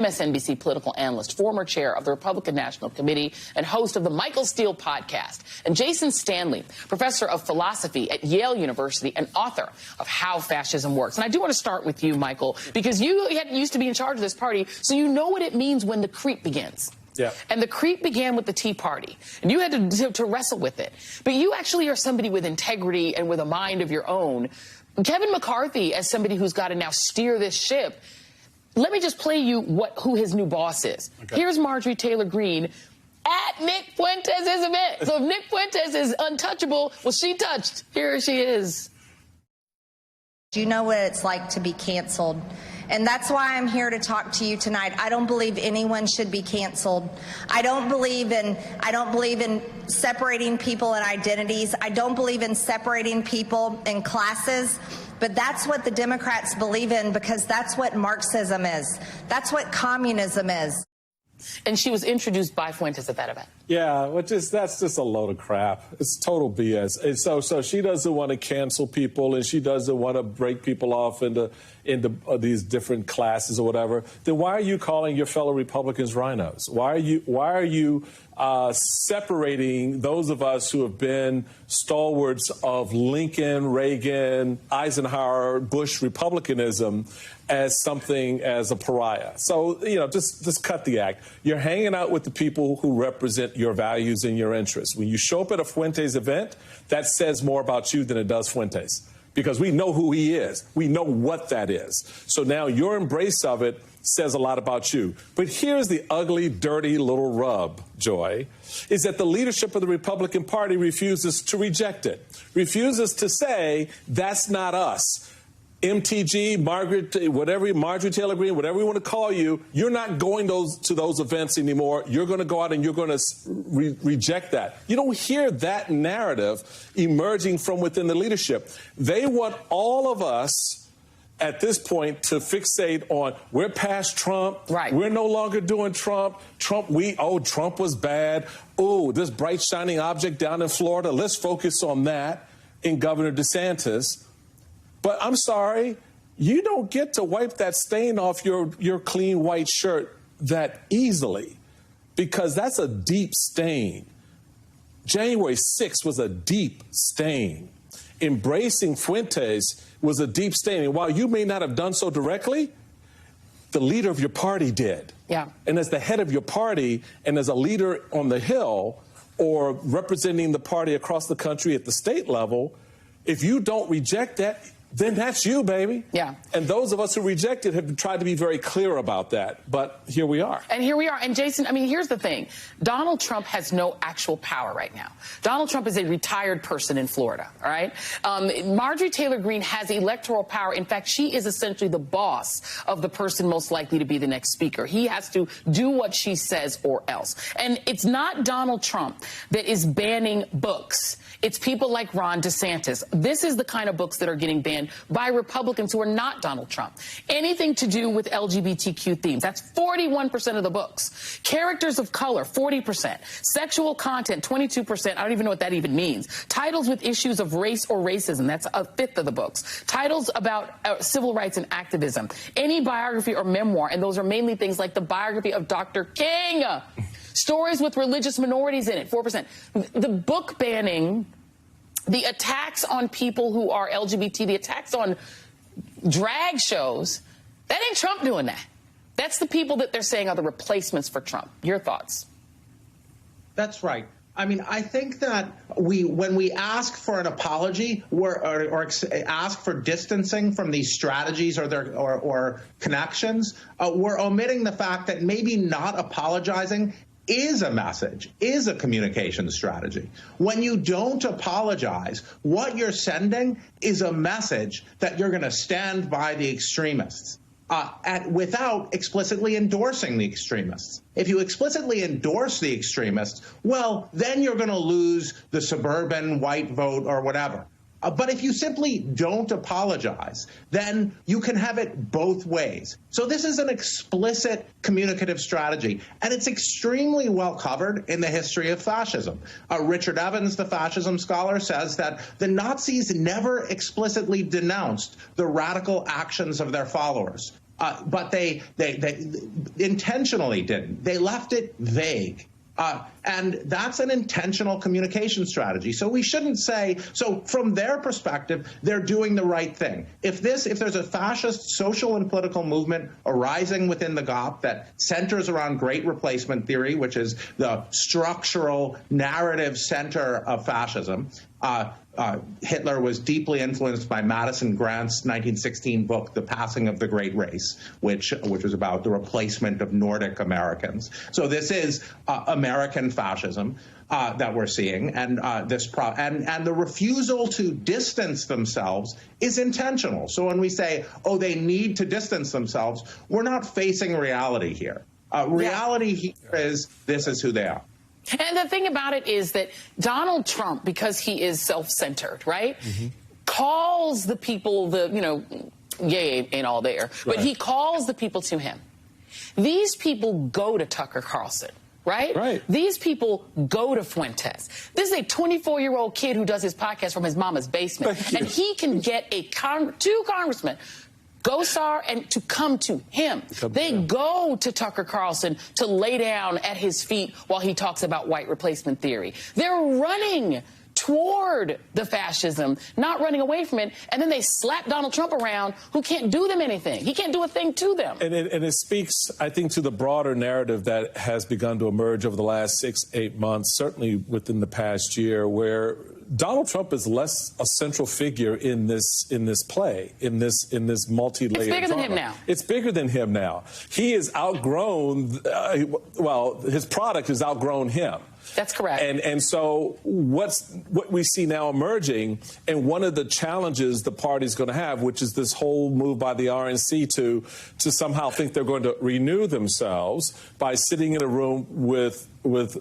MSNBC political analyst, former chair of the Republican National Committee, and host of the Michael Steele podcast. And Jason Stanley, professor of philosophy at Yale University and author of How Fascism Works. And I do want to start with you, Michael, because you used to be in charge of this party, so you know what it means when the creep begins. Yeah. And the creep began with the Tea Party, and you had to wrestle with it. But you actually are somebody with integrity and with a mind of your own. Kevin McCarthy, as somebody who's got to now steer this ship, let me just play you who his new boss is. Okay. Here's Marjorie Taylor Greene at Nick Fuentes' event. So if Nick Fuentes is untouchable, well, she touched. Here she is. Do you know what it's like to be canceled? And that's why I'm here to talk to you tonight. I don't believe anyone should be canceled. I don't believe in separating people and identities. I don't believe in separating people in classes. But that's what the Democrats believe in, because that's what Marxism is. That's what communism is. And she was introduced by Fuentes at that event. Yeah, that's just a load of crap. It's total BS. And so she doesn't want to cancel people, and she doesn't want to break people off into these different classes or whatever. Then why are you calling your fellow Republicans rhinos? Why are you separating those of us who have been stalwarts of Lincoln, Reagan, Eisenhower, Bush Republicanism as a pariah? So, just cut the act. You're hanging out with the people who represent your values and your interests. When you show up at a Fuentes event, that says more about you than it does Fuentes, because we know who he is. We know what that is. So now your embrace of it says a lot about you. But here's the ugly, dirty little rub, Joy, is that the leadership of the Republican Party refuses to reject it, refuses to say, that's not us. MTG, Marjorie Taylor Greene, whatever we want to call you, you're not going to those events anymore. You're going to go out and you're going to reject that. You don't hear that narrative emerging from within the leadership. They want all of us at this point to fixate on, we're past Trump. Right. We're no longer doing Trump. Trump was bad. Oh, this bright shining object down in Florida. Let's focus on that in Governor DeSantis. But I'm sorry, you don't get to wipe that stain off your clean white shirt that easily, because that's a deep stain. January 6th was a deep stain. Embracing Fuentes was a deep stain. And while you may not have done so directly, the leader of your party did. Yeah. And as the head of your party and as a leader on the Hill or representing the party across the country at the state level, if you don't reject that, then that's you, baby. Yeah. And those of us who reject it have tried to be very clear about that. But here we are. And here we are. And Jason, I mean, here's the thing. Donald Trump has no actual power right now. Donald Trump is a retired person in Florida, all right? Marjorie Taylor Greene has electoral power. In fact, she is essentially the boss of the person most likely to be the next speaker. He has to do what she says or else. And it's not Donald Trump that is banning books. It's people like Ron DeSantis. This is the kind of books that are getting banned by Republicans who are not Donald Trump. Anything to do with LGBTQ themes, that's 41% of the books. Characters of color, 40%. Sexual content, 22%. I don't even know what that even means. Titles with issues of race or racism, that's a fifth of the books. Titles about civil rights and activism. Any biography or memoir, and those are mainly things like the biography of Dr. King. Stories with religious minorities in it, 4%. The book banning, the attacks on people who are LGBT, the attacks on drag shows, that ain't Trump doing that. That's the people that they're saying are the replacements for Trump. Your thoughts? That's right. I mean, I think that when we ask for an apology or ask for distancing from these strategies or connections, we're omitting the fact that maybe not apologizing is a message, is a communication strategy. When you don't apologize, what you're sending is a message that you're going to stand by the extremists without explicitly endorsing the extremists. If you explicitly endorse the extremists, well, then you're going to lose the suburban white vote or whatever. But if you simply don't apologize, then you can have it both ways. So this is an explicit communicative strategy, and it's extremely well covered in the history of fascism. Richard Evans, the fascism scholar, says that the Nazis never explicitly denounced the radical actions of their followers. but they intentionally didn't. They left it vague. And that's an intentional communication strategy. So we shouldn't say, so from their perspective, they're doing the right thing. If there's a fascist social and political movement arising within the GOP that centers around great replacement theory, which is the structural narrative center of fascism, Hitler was deeply influenced by Madison Grant's 1916 book, The Passing of the Great Race, which was about the replacement of Nordic Americans. So this is American fascism that we're seeing, and and the refusal to distance themselves is intentional. So when we say, oh, they need to distance themselves, we're not facing reality here. Reality here is this is who they are. And the thing about it is that Donald Trump, because he is self-centered, right, calls the people, yay ain't all there, but he calls the people to him. These people go to Tucker Carlson, right? These people go to Fuentes. This is a 24-year-old kid who does his podcast from his mama's basement, and he can get two congressmen, Gosar and to come to him. They go to Tucker Carlson to lay down at his feet while he talks about white replacement theory. They're running toward the fascism, not running away from it, and then they slap Donald Trump around, who can't do them anything. He can't do a thing to them. And it speaks, I think, to the broader narrative that has begun to emerge over the last 6-8 months, certainly within the past year, where Donald Trump is less a central figure in this play, in this multi-layered It's bigger drama. than him now. It's bigger than him now. He is outgrown. His product has outgrown him. That's correct. And so what we see now emerging, and one of the challenges the party's going to have, which is this whole move by the RNC to somehow think they're going to renew themselves by sitting in a room with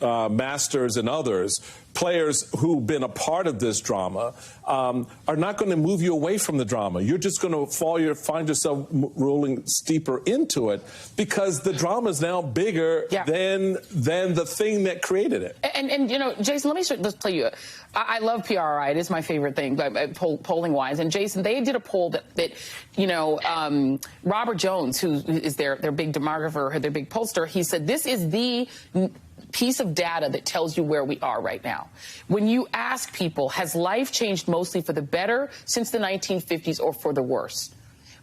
Masters and others, players who've been a part of this drama, are not going to move you away from the drama. You're just going to find yourself rolling steeper into it, because the drama is now bigger than the thing that created it. And Jason, let's play you. I love PRI. It is my favorite thing, polling wise. And Jason, they did a poll that Robert Jones, who is their big demographer, their big pollster, he said this is the piece of data that tells you where we are right now. When you ask people, has life changed mostly for the better since the 1950s or for the worse?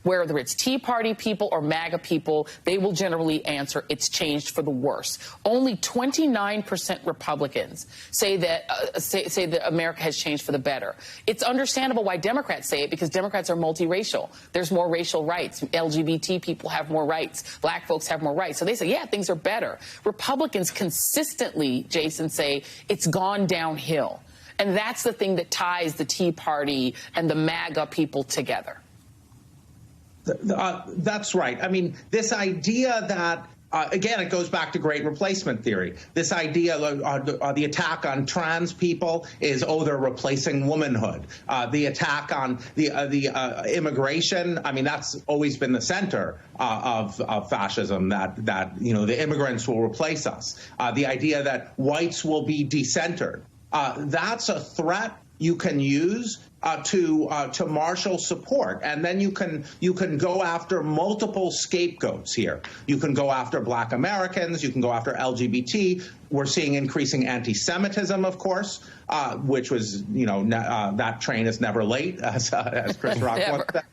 Whether it's Tea Party people or MAGA people, they will generally answer it's changed for the worse. Only 29% Republicans say that America has changed for the better. It's understandable why Democrats say it, because Democrats are multiracial. There's more racial rights. LGBT people have more rights. Black folks have more rights. So they say, yeah, things are better. Republicans consistently, Jason, say it's gone downhill. And that's the thing that ties the Tea Party and the MAGA people together. That's right. I mean, this idea that, again, it goes back to great replacement theory. This idea, the attack on trans people is, oh, they're replacing womanhood. The attack on the immigration, I mean, that's always been the center of fascism, that the immigrants will replace us. The idea that whites will be decentered. That's a threat you can use to marshal support, and then you can go after multiple scapegoats here. You can go after Black Americans. You can go after LGBT. We're seeing increasing anti-Semitism, of course, which was that train is never late, as Chris Rock once said.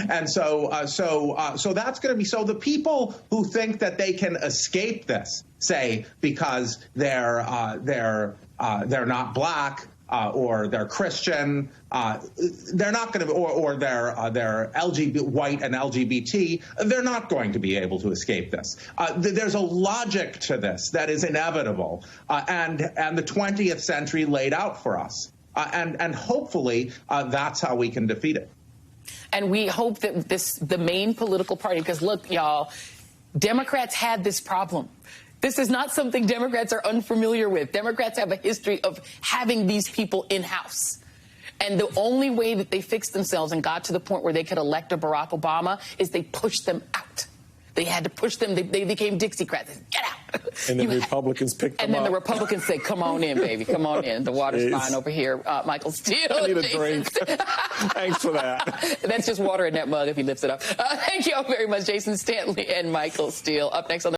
And so that's going to be, so the people who think that they can escape this, say because they're not Black, or they're Christian, they're not going to, or they're white and LGBT, they're not going to be able to escape this. There's a logic to this that is inevitable, and the 20th century laid out for us, and hopefully that's how we can defeat it. And we hope that the main political party, because look, y'all, Democrats had this problem. This is not something Democrats are unfamiliar with. Democrats have a history of having these people in-house. And the only way that they fixed themselves and got to the point where they could elect a Barack Obama is they pushed them out. They had to push them. They became Dixiecrats. Get out. And the Republicans picked them up. And then the Republicans say, come on in, baby. Come on in. The water's fine over here. Michael Steele. I need a drink. Thanks for that. That's just water in that mug if he lifts it up. Thank you all very much, Jason Stanley and Michael Steele. Up next on the